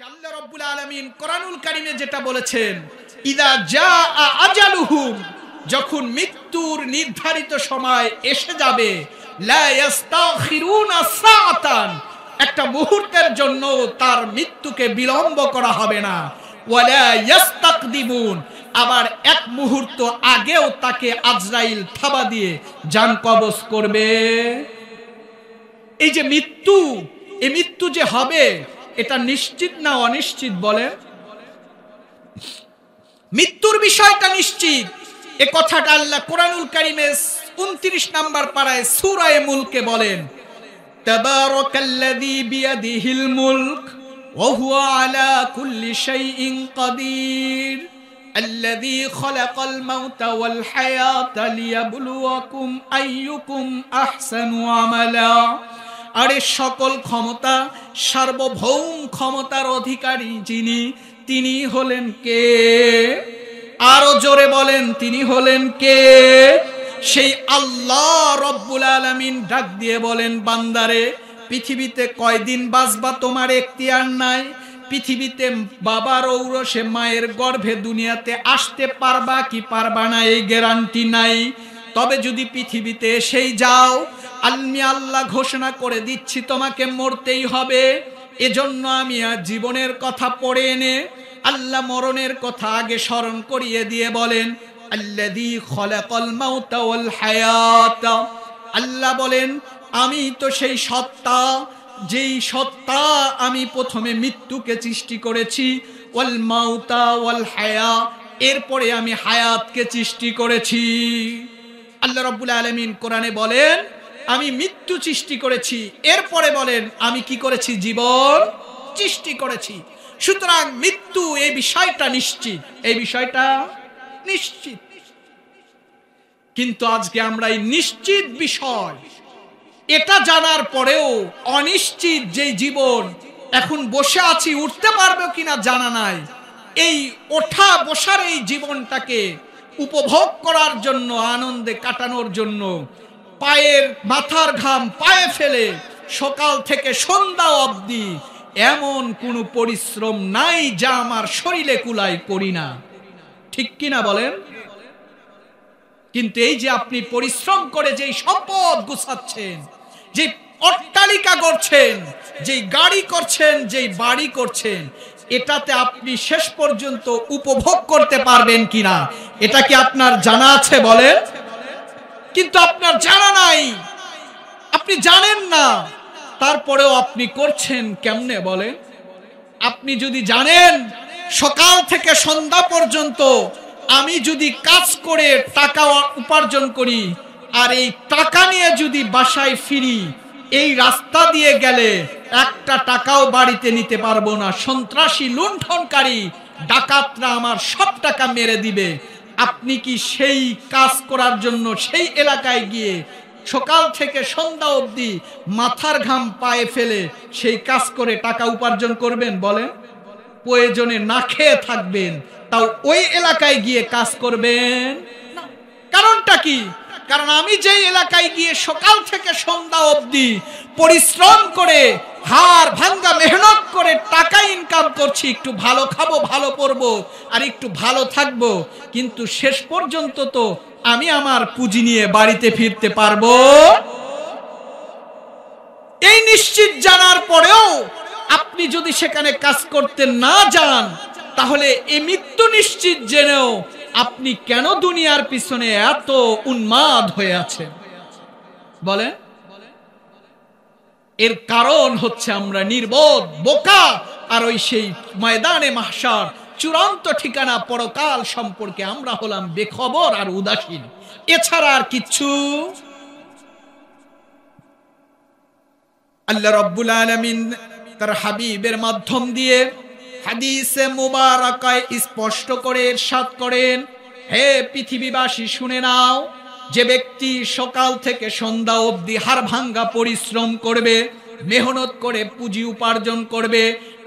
আল্লাহ রাব্বুল আলামিন কোরআনুল কারীমে যেটা বলেছেন, ইদা জাআ আজালুহুম, যখন মৃত্যুর নির্ধারিত সময় এসে যাবে, লা ইস্তাখিরুনা সাআতান, একটা মুহূর্তের জন্য তার মৃত্যুকে বিলম্ব করা হবে না, ওয়ালা ইস্তাকদিমুন, আবার এক মুহূর্ত আগেও তাকে আজরাইল থাবা দিয়ে জান কবজ করবে। এই যে মৃত্যু, এই মৃত্যু যে হবে এটা নিশ্চিত না অনিশ্চিত? বলে মৃত্যুর বিষয়টা নিশ্চিত। এ কথাটা আল্লাহ কোরআনুল কারীমে 29 নম্বর পারায় সূরা মুলকে বলেন, তাবারাকাল্লাযী বিয়াদিহিল মুলক ওয়া হুয়া আলা কুল্লি শাইইন কাদির আল্লাযী খালাকাল মাউতা ওয়াল হায়াতা লিয়াবলুয়াকুম আইয়ুকুম আহসানু আমালা। আরে সকল ক্ষমতা, সার্বভৌম ক্ষমতার অধিকারী যিনি, তিনি হলেন কে? আরো জোরে বলেন, তিনি হলেন কে? সেই আল্লাহ রব্বুল আলামিন ডাক দিয়ে বলেন, বান্দারে, পৃথিবীতে কয়দিন বাঁচবা তোমার এখতিয়ার নাই। পৃথিবীতে বাবার ঔরসে মায়ের গর্ভে দুনিয়াতে আসতে পারবা কি পারবা না এই গ্যারান্টি নাই। তবে যদি পৃথিবীতে এসেই যাও, আমি আল্লাহ ঘোষণা করে দিচ্ছি তোমাকে মরতেই হবে। এজন্য আমি জীবনের কথা পড়ে এনে আল্লাহ মরণের কথা আগে স্মরণ করিয়ে দিয়ে বলেন, আল্লাযী খালাকাল মাউতা ওয়াল হায়াতা। আল্লাহ বলেন, আমি তো সেই সত্তা, যেই সত্তা আমি প্রথমে মৃত্যুকে সৃষ্টি করেছি, ওয়াল মাউতা ওয়াল হায়া, এরপরে আমি হায়াতকে সৃষ্টি করেছি। আল্লাহ রাব্বুল আলামিন কোরআনে বলেন, আমি মৃত্যু সৃষ্টি করেছি, এরপরে বলেন আমি কি করেছি? জীবন সৃষ্টি করেছি। সুতরাং মৃত্যু এই বিষয়টা নিশ্চিত, এই বিষয়টা নিশ্চিত। কিন্তু আজকে আমরা এই নিশ্চিত বিষয় এটা জানার পরেও অনিশ্চিত যে জীবন, এখন বসে আছি, উঠতে পারবো কিনা জানা নাই, এই ওঠা বসার এই জীবনটাকে উপভোগ করার জন্য, আনন্দে কাটানোর জন্য পায়ের মাথার ঘাম পায়ে ফেলে সকাল থেকে সন্ধ্যা অবধি এমন কোনো পরিশ্রম নাই যা আমার শরীরে কুলাই করি না, ঠিক কিনা বলেন? কিন্তু এই যে আপনি পরিশ্রম করে যেই সম্পদ গুছাচ্ছেন, যে অট্টালিকা করছেন, যেই গাড়ি করছেন, যেই বাড়ি করছেন, এটাতে আপনি শেষ পর্যন্ত উপভোগ করতে পারবেন কিনা এটা কি আপনার জানা আছে? বলেন। কিন্তু আপনার জানা নাই, আপনি জানেন না, তারপরেও আপনি করছেন কেমনে? বলেন। আপনি যদি জানেন সকাল থেকে সন্ধ্যা পর্যন্ত আমি যদি কাজ করে টাকা উপার্জন করি, আর এই টাকা নিয়ে যদি বাসায় ফিরি, এই রাস্তা দিয়ে গেলে একটা টাকাও বাড়িতে নিতে পারবো না, সন্ত্রাসী লুণ্ঠনকারী ডাকাতরা আমার সব টাকা মেরে দিবে, আপনি কি সেই কাজ করার জন্য সেই এলাকায় গিয়ে সকাল থেকে সন্ধ্যা অবধি মাথার ঘাম পায়ে ফেলে সেই কাজ করে টাকা উপার্জন করবেন? বলেন। প্রয়োজনে না খেয়ে থাকবেন, তাও ওই এলাকায় গিয়ে কাজ করবেন না। কারণটা কি? কারণ আমি যেই এলাকায় গিয়ে সকাল থেকে সন্ধ্যা অবধি পরিশ্রম করে হাড় ভাঙ্গা মেহনত করে টাকা ইনকাম করছি, একটু ভালো খাবো, ভালো পরবো, আর একটু ভালো থাকবো, কিন্তু শেষ পর্যন্ত তো আমি আমার পুঁজি নিয়ে বাড়িতে ফিরতে পারবো। এই নিশ্চিত জানার পরেও আপনি যদি সেখানে কাজ করতে না যান, তাহলে এই মৃত্যু নিশ্চিত জেনেও আপনি কেন দুনিয়ার পিছনে এত উন্মাদ হয়ে আছেন? বলে এর কারণ হচ্ছে আমরা নির্বোধ, বোকা, আর ওই সেই ময়দানে মাহশার চূড়ান্ত ঠিকানা পরকাল সম্পর্কে আমরা হলাম বেখবর আর উদাসীন, এছাড়া আর কিচ্ছু। আল্লাহ রাব্বুল আলামিন তার হাবিবের মাধ্যম দিয়ে হাদিসে মুবারাকায় স্পষ্ট করে ইরশাদ করেন, হে পৃথিবীবাসী শুনে নাও, যে ব্যক্তি সকাল থেকে সন্ধ্যা অবধি হাড় ভাঙ্গা পরিশ্রম করবে, মেহনত করে পুঁজি উপার্জন করবে,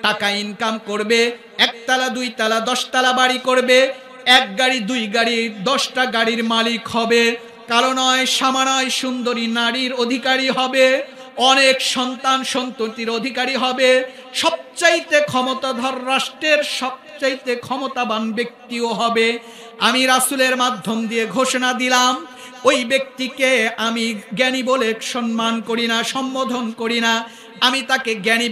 টাকা ইনকাম করবে, একতলা দুইতলা 10 তলা বাড়ি করবে, এক গাড়ি 2 গাড়ি 10টা গাড়ির মালিক হবে, কালো নয় সামা নয় সুন্দরী নারীর অধিকারী হবে, অনেক সন্তান সন্ততির অধিকারী হবে, সবচাইতে ক্ষমতাধর রাষ্ট্রের সবচাইতে ক্ষমতাবান ব্যক্তিও হবে। আমি রাসূলের মাধ্যম দিয়ে ঘোষণা দিলাম, ওই ব্যক্তিকে আমি জ্ঞানী বলে সম্মান করি না, সম্বোধন করি না। আমি তাকে জ্ঞানী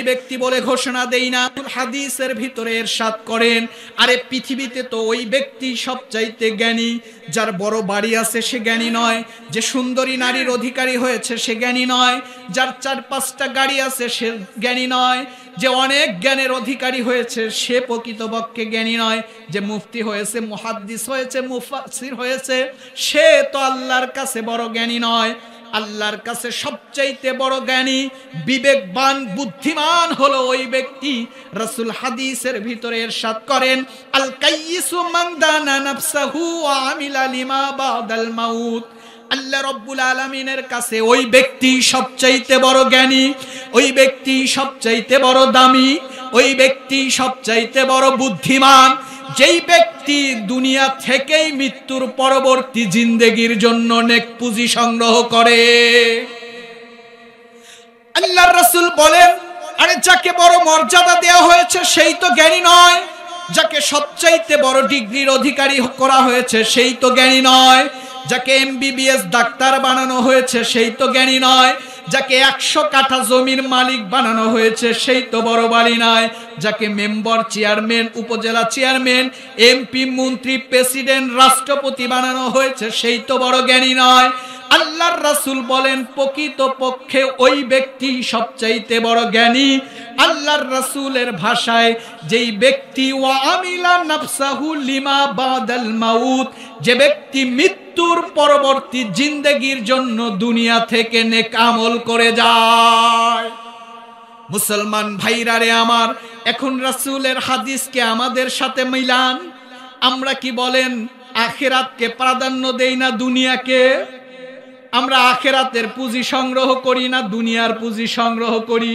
ব্যক্তি বলে ঘোষণা দেই না। হাদিসের ভিতরে ইরশাদ করেন, আরে পৃথিবীতে তো ওই ব্যক্তি সবচাইতে জ্ঞানী, যার বড় বাড়ি আছে সে জ্ঞানী নয়, যে সুন্দরী নারীর অধিকারী হয়েছে সে জ্ঞানী নয়, যার 4-5টা গাড়ি আছে সে জ্ঞানী নয়, যে অনেক জ্ঞানের অধিকারী হয়েছে সে প্রকৃতপক্ষে জ্ঞানী নয়, যে মুফতি হয়েছে, মুহাদ্দিস হয়েছে, মুফাসসির হয়েছে সে তো আল্লাহর কাছে বড় জ্ঞানী নয়। আল্লাহর কাছে সবচাইতে বড় জ্ঞানী, বিবেকবান, বুদ্ধিমান হলো ওই ব্যক্তি। রাসূল হাদিসের ভিতরে ইরশাদ করেন, আল কাইয়িসু মান দানা নাফসাহু ওয়া আমিলা লিমা বাদাল মাউত। আল্লাহ রাব্বুল আলামিনের কাছে ওই ব্যক্তি সবচাইতে বড় জ্ঞানী, ওই ব্যক্তি সবচাইতে বড় দামি, ওই ব্যক্তি সবচাইতে বড় বুদ্ধিমান, যেই ব্যক্তি দুনিয়া থেকেই মৃত্যুর পরবর্তী জিন্দেগির জন্য নেক পুঁজি সংগ্রহ করে। আল্লাহর রাসূল বলেন, আরে যাকে বড় মর্যাদা দেওয়া হয়েছে সেই তো জ্ঞানী নয়, যাকে সবচাইতে বড় ডিগ্রির অধিকারী করা হয়েছে সেই তো জ্ঞানী নয়, যাকে MBBS ডাক্তার বানানো হয়েছে সেই তো জ্ঞানী নয়, যাকে 100 কাঠা জমির মালিক বানানো হয়েছে সেই তো বড় বাড়ি নয়, যাকে মেম্বার, চেয়ারম্যান, উপজেলা চেয়ারম্যান, MP, মন্ত্রী, প্রেসিডেন্ট, রাষ্ট্রপতি বানানো হয়েছে সেই তো বড় জ্ঞানী নয়। আল্লাহর রাসূল বলেন, প্রকৃতপক্ষে ওই ব্যক্তি সবচাইতে বড় জ্ঞানী। আল্লাহর রাসূলের ভাষায়, যেই ব্যক্তি ওয়া আমিলা নাফসাহু লিমা বাদাল মাউত, যে ব্যক্তি মৃত্যুর পরবর্তী জিন্দেগির জন্য দুনিয়া থেকে নেক আমল করে যায়। মুসলমান ভাইরা রে আমার, এখন রাসূলের হাদিসকে আমাদের সাথে মিলান। আমরা কি বলেন আখিরাতকে প্রাধান্য দেই না দুনিয়াকে? আমরা আখিরাতের পুঁজি সংগ্রহ করি না দুনিয়ার পুঁজি সংগ্রহ করি?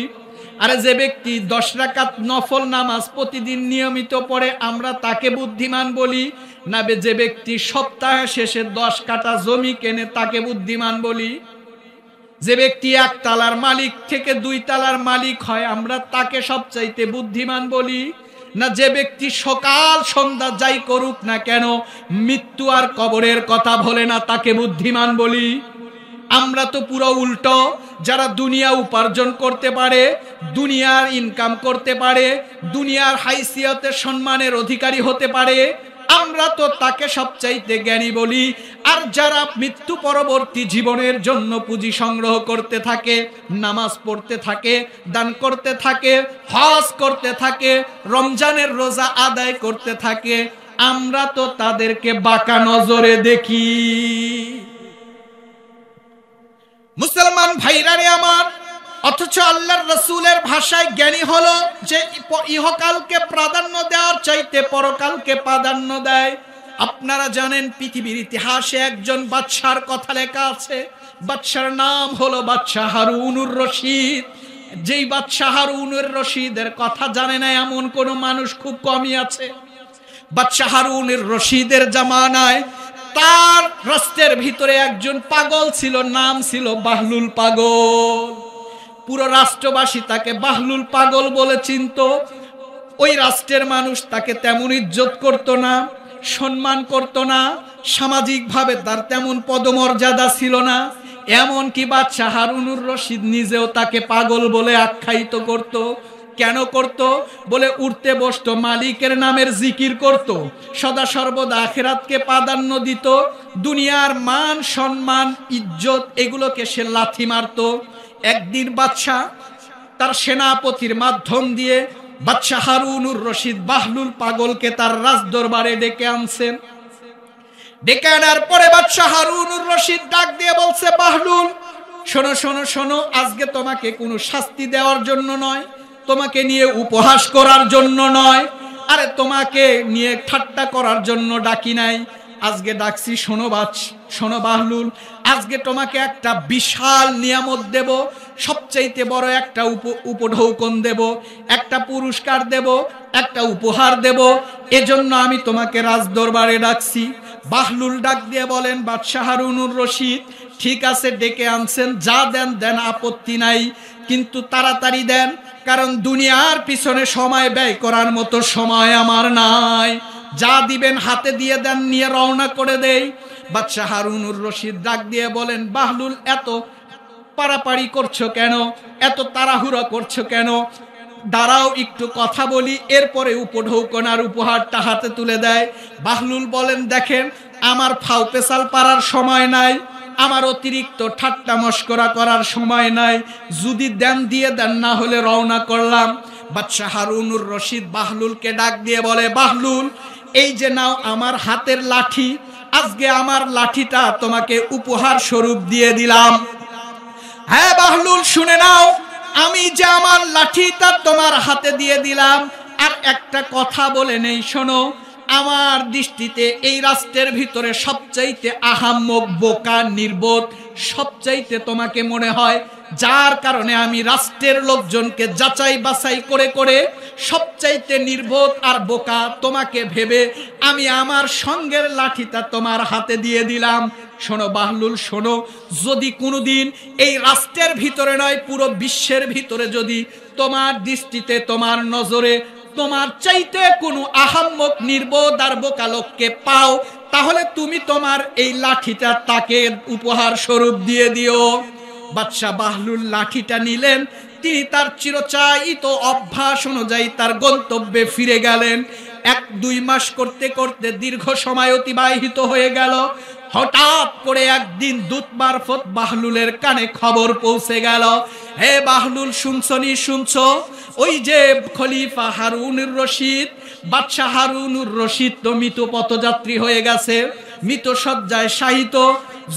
আরে যে ব্যক্তি 10 রাকাত নফল নামাজ প্রতিদিন নিয়মিত পড়ে আমরা তাকে বুদ্ধিমান বলি, না যে ব্যক্তি সপ্তাহ শেষে 10 কাঠা জমি কেনে তাকে বুদ্ধিমান বলি? যে ব্যক্তি 1 তালার মালিক থেকে 2 তালার মালিক হয় আমরা তাকে সবচাইতে বুদ্ধিমান বলি? না যে ব্যক্তি সকাল সন্ধ্যা যাই করুক না কেন মৃত্যু আর কবরের কথা বলে না তাকে বুদ্ধিমান বলি? আমরা তো পুরো উল্টো। যারা দুনিয়া উপার্জন করতে পারে, দুনিয়ার ইনকাম করতে পারে, দুনিয়ার হাইসিয়তে সম্মানের অধিকারী হতে পারে, আমরা তো তাকে সবচাইতে জ্ঞানী বলি। আর যারা মৃত্যু পরবর্তী জীবনের জন্য পুঁজি সংগ্রহ করতে থাকে, নামাজ পড়তে থাকে, দান করতে থাকে, হজ করতে থাকে, রমজানের রোজা আদায় করতে থাকে, আমরা তো তাদেরকে বাঁকা নজরে দেখি। মুসলমান ভাইরা রে আমার, অথচ আল্লাহর রাসূলের ভাষায় জ্ঞানী হলো যে ইহকালকে প্রাধান্য দেওয়ার চাইতে পরকালকে প্রাধান্য দেয়। আপনারা জানেন পৃথিবীর ইতিহাসে একজন বাদশার কথা লেখা আছে। বাদশার নাম হলো বাদশাহ হারুনুর রশিদ। যেই বাদশাহ হারুনুর রশিদের কথা জানে না এমন কোন মানুষ খুব কমই আছে। বাদশাহ হারুনুর রশিদের জামানায় তার রাষ্ট্রের ভিতরে একজন পাগল ছিল, নাম ছিল বাহলুল পাগল। পুরো রাষ্ট্রবাসী তাকে বাহলুল পাগল বলে চিনত। ওই রাষ্ট্রের মানুষ তাকে তেমন ইজ্জত করত না, সম্মান করত না, সামাজিকভাবে তার তেমন পদমর্যাদা ছিল না। এমনকি বাদশাহ হারুনুর রশিদ নিজেও তাকে পাগল বলে আখ্যায়িত করত। কেন করত? বলে উঠতে বসতো মালিকের নামের জিকির করত, সদা সর্বদা আখিরাতকে প্রাধান্য দিত, দুনিয়ার মান সম্মান ইজ্জত এগুলোকে সে লাথি মারত। একদিন বাদশাহ তার সেনাপতির মাধ্যম দিয়ে বাদশাহ হারুনুর রশিদ বাহলুল পাগলকে তার রাজদরবারে ডেকে আনছেন। ডেকে আনার পরে বাদশাহ হারুনুর রশিদ ডাক দিয়ে বলছে, বাহলুল শোনো শোনো শোনো, আজকে তোমাকে কোনো শাস্তি দেওয়ার জন্য নয়, তোমাকে নিয়ে উপহাস করার জন্য নয়, আরে তোমাকে নিয়ে ঠাট্টা করার জন্য ডাকি নাই। আজকে ডাকছি শোনো বাহলুল, আজকে তোমাকে একটা বিশাল নিয়ামত দেব, সবচাইতে বড় একটা উপঢৌকন দেব, একটা পুরস্কার দেব, একটা উপহার দেব, এজন্য আমি তোমাকে রাজদরবারে ডাকছি। বাহলুল ডাক দিয়ে বলেন, বাদশাহ হারুনুর রশিদ ঠিক আছে, ডেকে আনছেন, যা দেন দেন, আপত্তি নাই, কিন্তু তাড়াতাড়ি দেন, কারণ দুনিয়ার পিছনে সময় ব্যয় করার মতো সময় আমার নাই। যা দিবেন হাতে দিয়ে দেন, নিয়ে রওনা করে দেই। বাদশাহ হারুনুর রশিদ ডাক দিয়ে বলেন, বাহলুল, এত পারাপারি করছো কেন, এত তাড়াহুড়া করছো কেন? দাঁড়াও একটু কথা বলি। এরপরে উপঢৌকনার উপহারটা হাতে তুলে দেয়। বাহলুল বলেন, দেখেন, আমার ফাউ পেশাল পারার সময় নাই, আমার অতিরিক্ত ঠাট্টা মশকরা করার সময় নাই, যদি দেন দিয়ে দেন, না হলে রওনা করলাম। বাদশাহ হারুনুর রশিদ বাহলুলকে ডাক দিয়ে বলে, বাহলুল, এই যে নাও আমার হাতের লাঠি, আজকে আমার লাঠিটা তোমাকে উপহার স্বরূপ দিয়ে দিলাম। হ্যাঁ বাহলুল, শুনে নাও, আমি যে আমার লাঠিটা তোমার হাতে দিয়ে দিলাম, আর একটা কথা বলে নেই, শোনো, আমার দৃষ্টিতে এই রাষ্ট্রের ভিতরে সবচাইতে আহাম্মক, বোকা, নির্বোধ সবচাইতে তোমাকে মনে হয়, যার কারণে আমি রাষ্ট্রের লোকজনকে যাচাই বাছাই করে করে সবচাইতে নির্বোধ আর বোকা তোমাকে ভেবে আমি আমার সঙ্গের লাঠিটা তোমার হাতে দিয়ে দিলাম। শোনো বাহলুল, শোনো, যদি কোনোদিন এই রাষ্ট্রের ভিতরে নয়, পুরো বিশ্বের ভিতরে যদি তোমার দৃষ্টিতে, তোমার নজরে তোমার চাইতে কোনো আহাম্মক, নির্বোধ আর বোকা লোককে পাও, তাহলে তুমি তোমার এই লাঠিটা তাকে উপহার স্বরূপ দিয়ে দিও। বাদশাহ বাহলুল লাঠিটা নিলেন, তিনি তার চিরচাহিত অভ্যাস অনুযায়ী তার গন্তব্যে ফিরে গেলেন। 1-2 মাস করতে করতে দীর্ঘ সময় অতিবাহিত হয়ে গেল। হঠাৎ করে একদিন দূত মারফত বাহলুলের কানে খবর পৌঁছে গেল, হে বাহলুল, শুনছনি, শুনছো, ওই যে খলিফা হারুনুর রশিদ, বাদশাহ হারুনুর রশিদ তো মৃত পথযাত্রী হয়ে গেছে, মৃত শয্যায় শায়িত।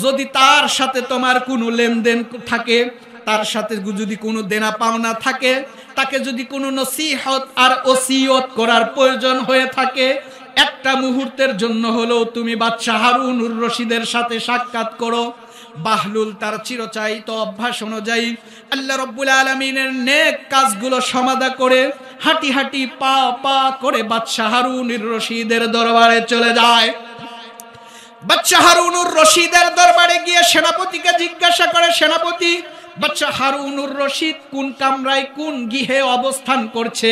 যদি তার সাথে তোমার কোনো লেনদেন থাকে, তার সাথে যদি কোনো দেনা পাওনা থাকে, তাকে যদি কোনো নসিহত আর ওসিয়ত করার প্রয়োজন হয়ে থাকে, একটা মুহূর্তের জন্য হলেও তুমি বাদশাহ হারুনুর রশিদের সাথে সাক্ষাৎ করো। বাহলুল তার চিরচাহিত অভ্যাস অনুযায়ী আল্লাহ রাব্বুল আলামিনের নেক কাজগুলো সমাধা করে হাঁটি হাঁটি পা পা করে বাদশাহ হারুনুর রশিদের দরবারে চলে যায়। বাদশাহ হারুনুর রশিদের দরবারে গিয়ে সেনাপতিকে জিজ্ঞাসা করে, সেনাপতি, বাদশাহ হারুনুর রশিদ কোন কামরায়, কোন গৃহে অবস্থান করছে,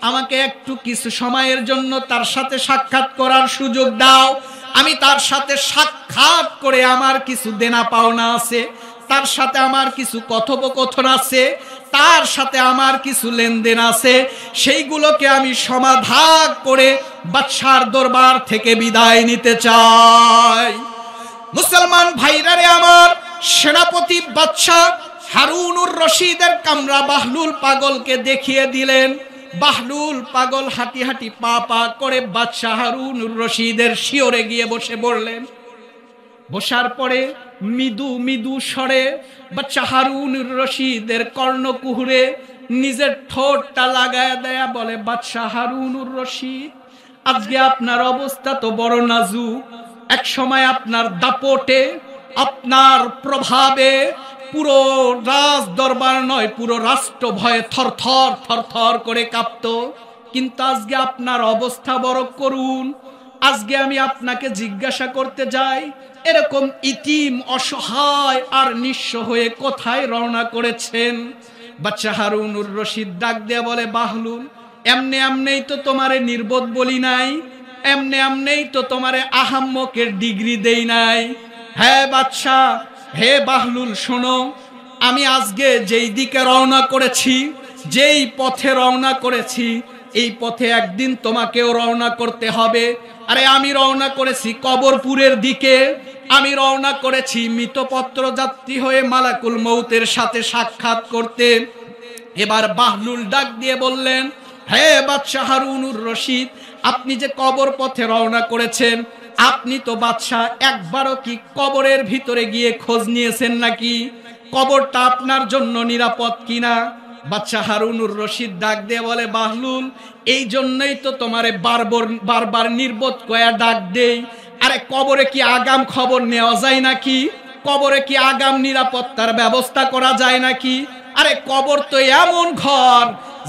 আমাকে একটু কিছু সময়ের জন্য তার সাথে সাক্ষাৎ করার সুযোগ দাও। আমি তার সাথে সাক্ষাৎ করে, আমার কিছু দেনা পাওনা আছে, তার সাথে আমার কিছু কথোপকথন আছে, তার সাথে আমার কিছু লেনদেন আছে, সেইগুলোকে আমি সমাধান করে বাদশার দরবার থেকে বিদায় নিতে চাই। মুসলমান ভাইরা রে আমার, সেনাপতি বাদশাহ হারুনুর রশিদের কামরা বাহলুল পাগলকে দেখিয়ে দিলেন। বাহলুল পাগল হাঁটি হাঁটি পা পা করে বাদশাহ হারুনুর রশিদের শিয়রে গিয়ে বসে পড়লেন। বসার পরে মৃদু মৃদু স্বরে বাদশাহ হারুনুর রশিদের কর্ণকুহরে নিজের ঠোঁটটা লাগায় দেয়া বলে, বাদশাহ হারুনুর রশিদ, আজকে আপনার অবস্থা তো বড় নাজুক। এক সময় আপনার দাপটে, আপনার প্রভাবে পুরো রাজ দরবার নয়, পুরো রাষ্ট্র ভয়ে থরথর থরথর করে কাঁপত, কিন্তু আজকে আপনার অবস্থা বড় করুণ। আজকে আমি আপনাকে জিজ্ঞাসা করতে যাই, এরকম ইতিম, অসহায় আর নিঃস্ব হয়ে কোথায় রওনা করেছেন? বাদশাহ হারুনুর রশিদ ডাক দিয়ে বলে, বাহলুল, এমনি এমনেই তো তোমারে নির্বোধ বলি নাই, এমনি এমনেই তো তোমারে আহাম্মকের ডিগ্রি দেই নাই। হ্যাঁ বাদশাহ, হে বাহলুল, শোনো, আমি আজকে যেই দিকে রওনা করেছি, যেই পথে রওনা করেছি, এই পথে একদিন তোমাকেও রওনা করতে হবে। আরে আমি রওনা করেছি কবরপুরের দিকে, আমি রওনা করেছি মৃতপত্র যাত্রী হয়ে মালাকুল মৌতের সাথে সাক্ষাৎ করতে। এবার বাহলুল ডাক দিয়ে বললেন, হে বাদশাহ হারুনুর রশিদ, আপনি যে কবর পথে রওনা করেছেন, আপনি তো বাদশাহ একবারও কি কবরের ভিতরে গিয়ে খোঁজ নিয়েছেন নাকি? কবরটা আপনার জন্য নিরাপদ কিনা? বাদশাহ হারুনুর রশিদ ডাক দিয়ে বলে, বাহলুল, এই জন্যই তো তোমারে বারবার নির্বোধ কয়া ডাক দেই। আরে কবরে কি আগাম খবর নেওয়া যায় নাকি? কবরে কি আগাম নিরাপত্তার ব্যবস্থা করা যায় নাকি? আরে কবর তো এমন ঘর,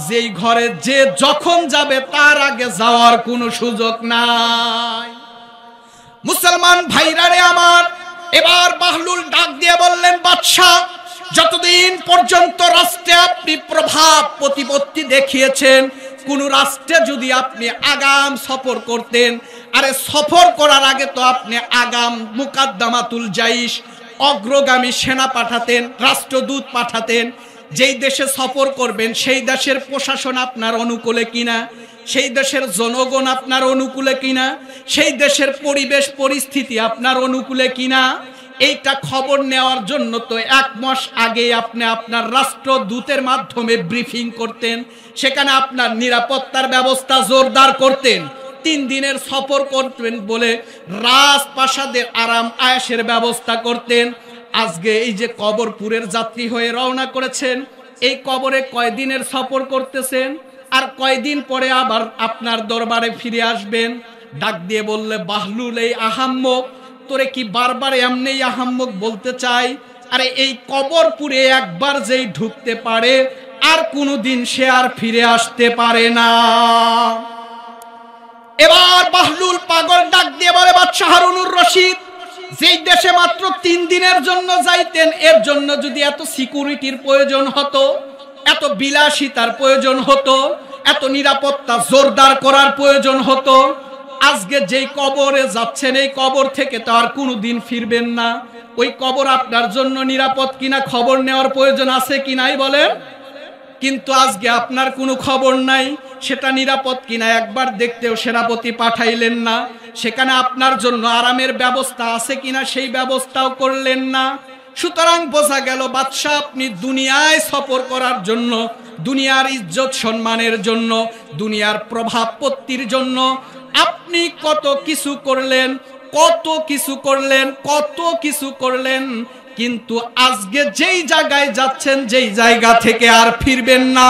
যেই ঘরে যে যখন যাবে তার আগে যাওয়ার কোনো সুযোগ নাই। মুসলমান ভাইরা রে আমার, এবার বাহলুল ডাক দিয়ে বললেন, বাদশাহ, যতদিন পর্যন্ত রাষ্ট্রে আপনি প্রভাব প্রতিপত্তি দেখিয়েছেন, কোন রাষ্ট্রে যদি আপনি আগাম সফর করতেন, আরে সফর করার আগে তো আপনি আগাম মুকাদ্দামাতুল জাইশ, অগ্রগামী সেনা পাঠাতেন, রাষ্ট্রদূত পাঠাতেন। যেই দেশে সফর করবেন সেই দেশের প্রশাসন আপনার অনুকূলে কিনা, সেই দেশের জনগণ আপনার অনুকূলে কিনা, সেই দেশের পরিবেশ পরিস্থিতি আপনার অনুকূলে কিনা, এইটা খবর নেওয়ার জন্য তো 1 মাস আগে আপনি আপনার রাষ্ট্রদূতের মাধ্যমে ব্রিফিং করতেন, সেখানে আপনার নিরাপত্তার ব্যবস্থা জোরদার করতেন। 3 দিনের সফর করতেন বলে রাজপ্রাসাদের আরাম আয়েশের ব্যবস্থা করতেন। আজকে এই যে কবরপুরের যাত্রী হয়ে রওনা করেছেন, এই কবরে কয়দিনের সফর করতেছেন, আর কয়দিন পরে আবার আপনার দরবারে ফিরে আসবেন। ডাক দিয়ে বললে, বাহলুল, এই আহাম্মক, তোরে কি বারবার এমনি আহাম্মক বলতে চাই? আরে এই কবরপুরে একবার যেই ঢুকতে পারে আর কোনোদিন সে আর ফিরে আসতে পারে না। এবার বাহলুল পাগল ডাক দিয়ে বলে, বাদশাহ হারুনুর রশিদ, যেই দেশে মাত্র 3 দিনের জন্য যাইতেন, এর জন্য যদি এত সিকিউরিটির প্রয়োজন হতো, এত বিলাসিতার প্রয়োজন হতো, এত নিরাপত্তা জোরদার করার প্রয়োজন হতো, আজকে যেই কবরে যাচ্ছেন এই কবর থেকে তো আর কোনোদিন ফিরবেন না। ওই কবর আপনার জন্য নিরাপদ কিনা খবর নেওয়ার প্রয়োজন আছে কি নাই বলেন? কিন্তু আজকে আপনার কোনো খবর নাই, সেটা নিরাপদ কিনা একবার দেখতেও সেনাপতি পাঠাইলেন না। সেখানে আপনার জন্য আরামের ব্যবস্থা আছে কিনা সেই ব্যবস্থাও করলেন না। সুতরাং বোঝা গেল, বাদশাহ, আপনি দুনিয়ায় সফর করার জন্য, দুনিয়ার ইজ্জত সম্মানের জন্য, দুনিয়ার প্রভাব পত্তির জন্য আপনি কত কিছু করলেন, কত কিছু করলেন, কত কিছু করলেন। কিন্তু আজকে যেই জায়গায় যাচ্ছেন, যেই জায়গা থেকে আর ফিরবেন না,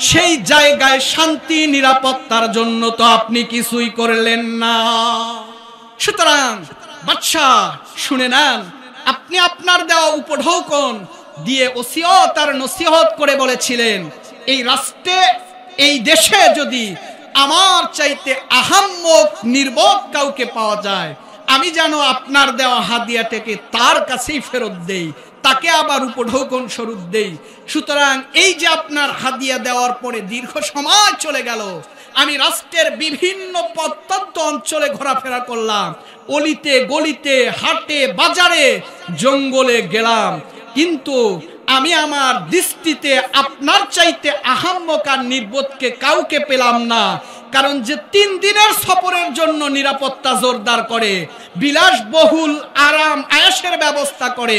সেই জায়গায় শান্তি নিরাপত্তার জন্য তো আপনি কিছুই করলেন না। সুতরাং বাদশাহ শুনে নেন, আপনি আপনার দেওয়া উপঢৌকন দিয়ে ওসিয়ত আর নসিহত করে বলেছিলেন, এই রাষ্ট্রে, এই দেশে যদি আমার চাইতে আহাম্মক নির্বোধ কাউকে পাওয়া যায়, আমি যেন আপনার দেওয়া হাদিয়াটাকে তার কাছেই ফেরত দেই, তাকে আবার উপঢৌকন স্বরূপ দেই। সুতরাং এই যে আপনার হাদিয়া দেওয়ার পরে দীর্ঘ সময় চলে গেল, আমি রাষ্ট্রের বিভিন্ন প্রত্যন্ত অঞ্চলে ঘোরাফেরা করলাম, অলিতে গলিতে, হাটে বাজারে, জঙ্গলে গেলাম, কিন্তু আমি আমার দৃষ্টিতে আপনার চাইতে আহাম্মক আর নির্বোধকে কাউকে পেলাম না। কারণ যে 3 দিনের সফরের জন্য নিরাপত্তা জোরদার করে, বিলাসবহুল আরাম আয়েশের ব্যবস্থা করে,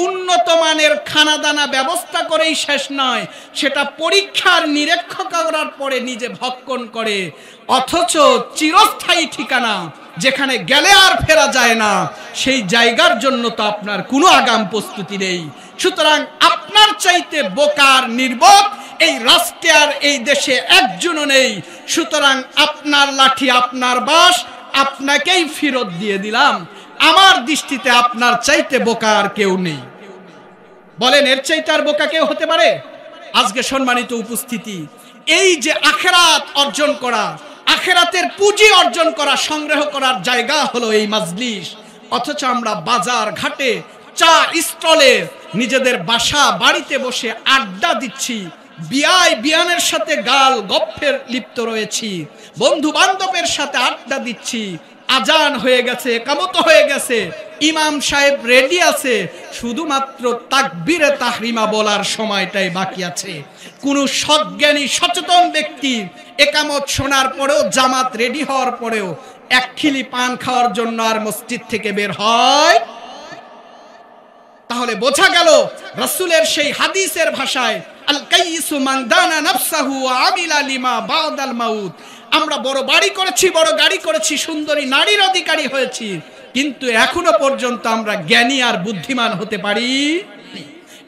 উন্নত মানের খানাদানা ব্যবস্থা করেই শেষ নয়, সেটা পরীক্ষার নিরীক্ষা করার পরে নিজে ভক্ষণ করে, অথচ চিরস্থায়ী ঠিকানা যেখানে গেলে আর ফেরা যায় না, সেই জায়গার জন্য তো আপনার কোনো আগাম প্রস্তুতি নেই। সুতরাং আপনার চাইতে বোকার নির্বোধ এই রাষ্ট্রে আর এই দেশে একজনও নেই। সুতরাং আপনার লাঠি আপনার বাস, আপনাকেই ফেরত দিয়ে দিলাম। আমার দৃষ্টিতে আপনার চাইতে বোকা আর কেউ নেই। বলেন, এর চাইতে আর বোকা কেউ হতে পারে? আজকে সম্মানিত উপস্থিতি, এই যে আখিরাত অর্জন করা, আখিরাতের পুঁজি অর্জন করা, সংগ্রহ করার জায়গা হলো এই মাজলিস, অথচ আমরা বাজার ঘাটে, চা স্টলে, নিজেদের বাসা বাড়িতে বসে আড্ডা দিচ্ছি, বিয়ানের সাথে গাল গপ্পের লিপ্ত রয়েছি, বন্ধু বান্ধবের সাথে আড্ডা দিচ্ছি, আজান হয়ে গেছে, একামত হয়ে গেছে, ইমাম সাহেব রেডি আছে, শুধুমাত্র তাকবীরে তাহরিমা বলার সময়টাই বাকি আছে। কোন সজ্ঞানী সচেতন ব্যক্তি একামত শোনার পরেও, জামাত রেডি হওয়ার পরেও এক খিলি পান খাওয়ার জন্য আর মসজিদ থেকে বের হয়? তাহলে বোঝা গেল রাসূলের সেই হাদিসের ভাষায়, আল কাইসু মান দানা নাফসাহু ওয়া আমিলা লিমা বাদাল মাউত। আমরা বড় বাড়ি করেছি, বড় গাড়ি করেছি, সুন্দরী নারীর অধিকারী হয়েছি, কিন্তু এখনো পর্যন্ত আমরা জ্ঞানী আর বুদ্ধিমান হতে পারি।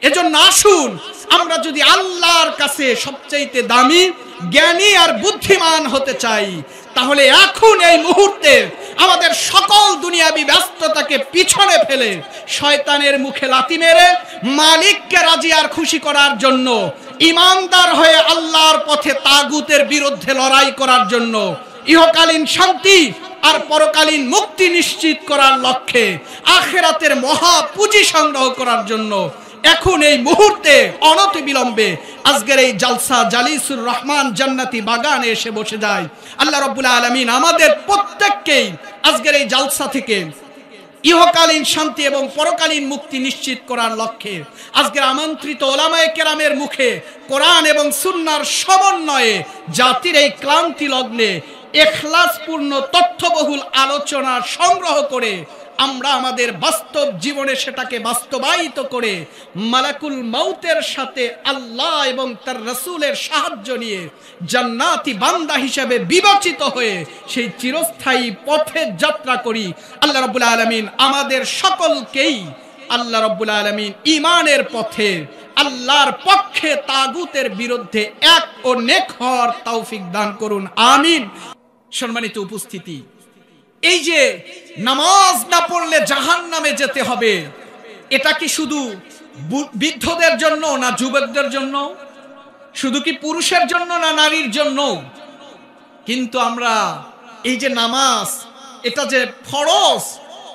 এজন্য আসুন, আমরা যদি আল্লাহর কাছে সবচাইতে দামি জ্ঞানী আর বুদ্ধিমান হতে চাই, তাহলে এখন এই মুহূর্তে আমাদের সকল দুনিয়াবি ব্যস্ততাকে পিছনে ফেলে শয়তানের মুখে লাথি মেরে মালিককে রাজি আর খুশি করার জন্য, ইমানদার হয়ে আল্লাহর পথে তাগুতের বিরুদ্ধে লড়াই করার জন্য, ইহকালীন শান্তি আর পরকালীন মুক্তি নিশ্চিত করার লক্ষ্যে, আখিরাতের মহা পুঁজি সংগ্রহ করার জন্য এখন এই মুহূর্তে অনতিবিলম্বে আজকের এই জালসা জালিসুর রহমান জান্নাতি বাগানে এসে বসে যায়। আল্লাহ রাব্বুল আলামিন আমাদের প্রত্যেককেই আজকের এই জালসা থেকে ইহকালীন শান্তি এবং পরকালীন মুক্তি নিশ্চিত করার লক্ষ্যে আজকের আমন্ত্রিত ওলামায়ে কেরামের মুখে কোরআন এবং সুন্নাহর সমন্বয়ে জাতির এই ক্লান্তি লগ্নে ইখলাসপূর্ণ তথ্যবহুল আলোচনা সংগ্রহ করে আমরা আমাদের বাস্তব জীবনে সেটাকে বাস্তবায়িত করে মালাকুল মউতের সাথে আল্লাহ এবং তার রাসূলের সাহায্য নিয়ে জান্নাতি বান্দা হিসেবে বিবেচিত হয়ে সেই চিরস্থায়ী পথে যাত্রা করি। আল্লাহ রাব্বুল আলামিন আমাদের সকলকেই আল্লাহ রাব্বুল আলামিন ঈমানের পথে আল্লাহর পক্ষে তাগুতের বিরুদ্ধে এক ও নেক হওয়ার তৌফিক দান করুন, আমিন। সম্মানিত উপস্থিতি, এই যে নামাজ না পড়লে জাহান্নামে যেতে হবে, এটা কি শুধু বৃদ্ধদের জন্য না যুবকদের জন্য? শুধু কি পুরুষের জন্য না নারীর জন্য? কিন্তু আমরা এই যে নামাজ, এটা যে ফরজ,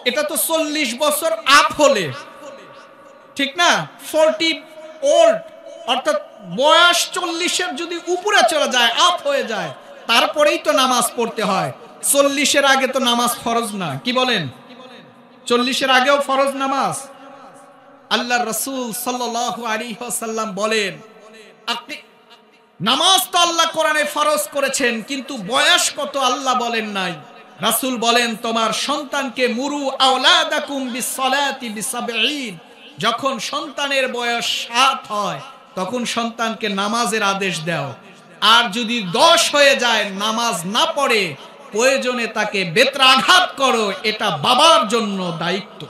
এটা তো 40 বছর আপ হলে, ঠিক না, 40 ওল্ড, অর্থাৎ বয়স 40-এর যদি উপরে চলে যায়, আপ হয়ে যায়, তারপরেই তো নামাজ পড়তে হয়। 40-এর আগে তো নামাজ ফরজ না, কি বলেন? 40-এর আগেও ফরজ নামাজ। আল্লাহর রাসূল সাল্লাল্লাহু আলাইহি ওয়াসাল্লাম বলেন, আপনি নামাজ তো আল্লাহ কোরআনে ফরজ করেছেন, কিন্তু বয়স কত আল্লাহ বলেন নাই। রাসূল বলেন, তোমার সন্তানকে মুরু আওলাদাকুম বিসসালাতি বিসাবঈন, যখন সন্তানের বয়স 7 হয় তখন সন্তানকে নামাজের আদেশ দাও। আর যদি 10 হয়ে যায়, নামাজ না পড়ে, প্রয়োজনে তাকে বেত্রাঘাত করো, এটা বাবার জন্য দায়িত্ব।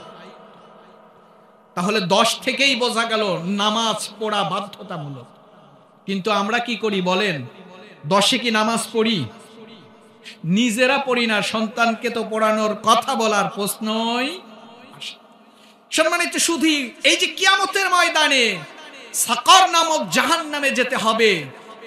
তাহলে 10 থেকেই বোঝা গেল নামাজ পড়া বাধ্যতামূলক। কিন্তু আমরা কি করি বলেন? 10-এ কি নামাজ পড়ি? নিজেরা পড়ি না, সন্তানকে তো পড়ানোর কথা বলার প্রশ্নই। সম্মানিত শুধু এই যে কিয়ামতের ময়দানে সাকার নামক জাহান্নামে যেতে হবে,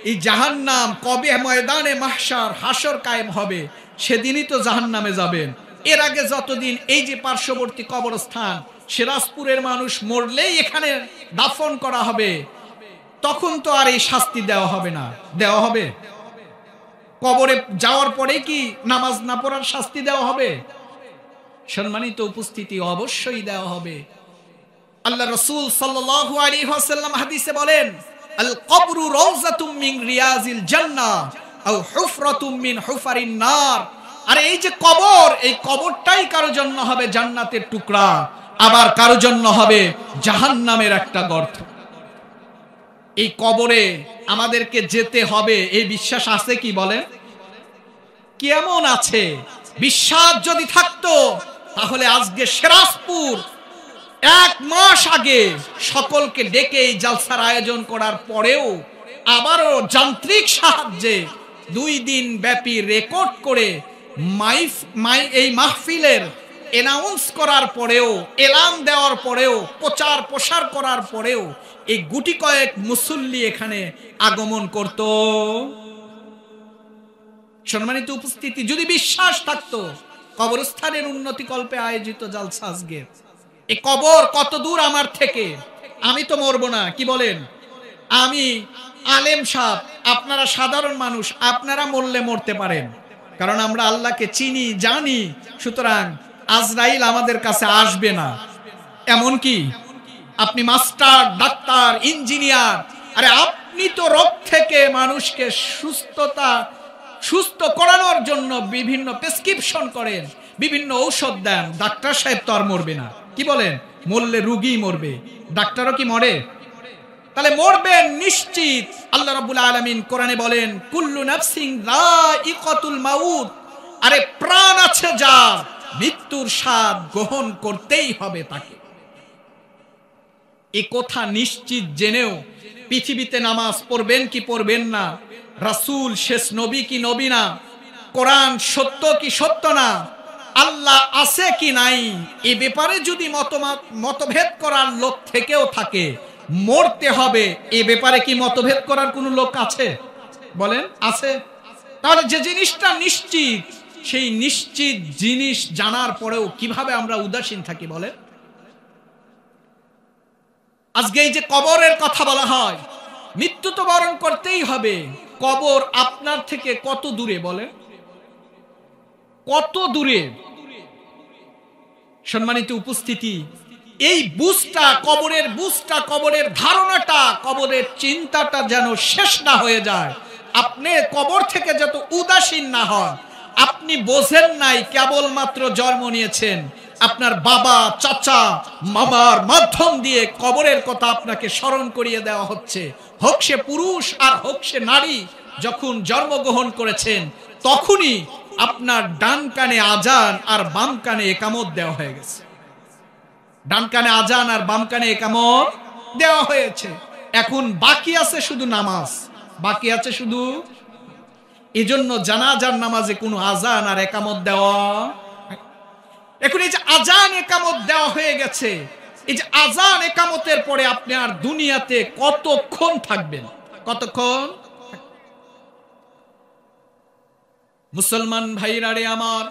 এই জাহান্নাম কবে ময়দানে মাহশার হাসর কায়েম হবে, সেদিনই তো জাহান্নামে যাবেন। এর আগে যতদিন এই যে পার্শ্ববর্তী কবরস্থান সিরাজপুরের মানুষ মরলেই এখানে দাফন করা হবে, তখন তো আর এই শাস্তি দেওয়া হবে না। দেওয়া হবে? কবরে যাওয়ার পরে কি নামাজ না পড়ার শাস্তি দেওয়া হবে? সম্মানিত উপস্থিতি, অবশ্যই দেওয়া হবে। আল্লাহ রাসূল সাল্লাল্লাহু আলাইহি ওয়াসাল্লাম হাদিসে বলেন, আল কবরু রাউযাতুম মিন রিয়াজিল জান্নাহ আও হুফরাতুম মিন হুফারিন নার। আর এই যে কবর, এই কবরটাই কারো জন্য হবে জান্নাতের টুকরা, আবার কারো জন্য হবে জাহান্নামের একটা গর্ত। এই কবরে আমাদেরকে যেতে হবে, এই বিশ্বাস আছে কি বলেন? কেমন আছে? বিশ্বাস যদি থাকতো তাহলে আজকে সিরাজপুর 1 মাস আগে সকলকে ডেকে এই জালসার আয়োজন করার পরেও আবারও যান্ত্রিক সাহায্যে 2 দিন ব্যাপী রেকর্ড করে এই মাহফিলের অ্যানাউন্স করার পরেও, এলান দেওয়ার পরেও, প্রচার প্রসার করার পরেও এই গুটি কয়েক মুসল্লি এখানে আগমন করত। সম্মানিত উপস্থিতি, যদি বিশ্বাস থাকতো, কবরস্থানের উন্নতি কল্পে আয়োজিত জালসা আজকে, এই কবর কত দূর আমার থেকে, আমি তো মরবো না, কি বলেন? আমি আলেম সাহেব, আপনারা সাধারণ মানুষ, আপনারা মরলে মরতে পারেন, কারণ আমরা আল্লাহকে চিনি, জানি। সুতরাং আজরাইল আমাদের কাছে আসবে না। এমন কি আপনি মাস্টার, ডাক্তার, ইঞ্জিনিয়ার, আরে আপনি তো রোগ থেকে মানুষকে সুস্থ করানোর জন্য বিভিন্ন প্রেসক্রিপশন করেন, বিভিন্ন ঔষধ দেন। ডাক্তার সাহেব তো আর মরবে না, কি বলেন? মরলে রোগী মরবে, ডাক্তারও কি মরে? তাহলে মরবেন নিশ্চিত। আল্লাহ রাব্বুল আলামিন কোরআনে বলেন, কুল্লু নাফসিন যায়িকাতুল মাউত, আরে প্রাণ আছে যার, মৃত্যুর স্বাদ গ্রহণ করতেই হবে তাকে। এই কথা নিশ্চিত জেনেও পৃথিবীতে নামাজ পড়বেন কি পড়বেন না, রাসূল শেষ নবী কি নবী না, কোরআন সত্য কি সত্য না, আল্লাহ আছে কি নাই, এই ব্যাপারে যদি মতভেদ করার লোক থেকেও থাকে, মরতে হবে, এই ব্যাপারে কি মতভেদ করার কোন লোক আছে? বলেন, আছে? তাহলে যে জিনিসটা নিশ্চিত, সেই নিশ্চিত জিনিস জানার পরেও কিভাবে আমরা উদাসীন থাকি বলে? আজকে এই যে কবরের কথা বলা হয়, মৃত্যু তো বরণ করতেই হবে। কবর আপনার থেকে কত দূরে বলে? কত দূরে? সম্মানিত উপস্থিতি, এই বুঝটা, কবরের বুঝটা, কবরের ধারণাটা, কবরের চিন্তাটা যেন শেষ না হয়ে যায়। আপনি কবর থেকে যত উদাসীন না হন। আপনি বোঝেন নাই, কেবলমাত্র জন্ম নিয়েছেন, আপনার বাবা, চাচা, মামার মাধ্যম দিয়ে কবরের কথা আপনাকে স্মরণ করিয়ে দেওয়া হচ্ছে। হোক সে পুরুষ আর হোক সে নারী, যখন জন্মগ্রহণ করেছেন তখনই আপনার ডান কানে আজান আর বাম কানে একামত দেওয়া হয়ে গেছে। ডান কানে আজান আর বাম কানে একামত দেওয়া হয়েছে। এখন বাকি আছে শুধু নামাজ, বাকি আছে শুধু। এজন্য জানাজার নামাজে কোনো আজান আর একামত দেওয়া। এখন এই যে আজান একামত দেওয়া হয়ে গেছে, এই যে আজান একামতের পরে আপনি আর দুনিয়াতে কতক্ষণ থাকবেন? কতক্ষণ? মুসলমান ভাইরা রে আমার,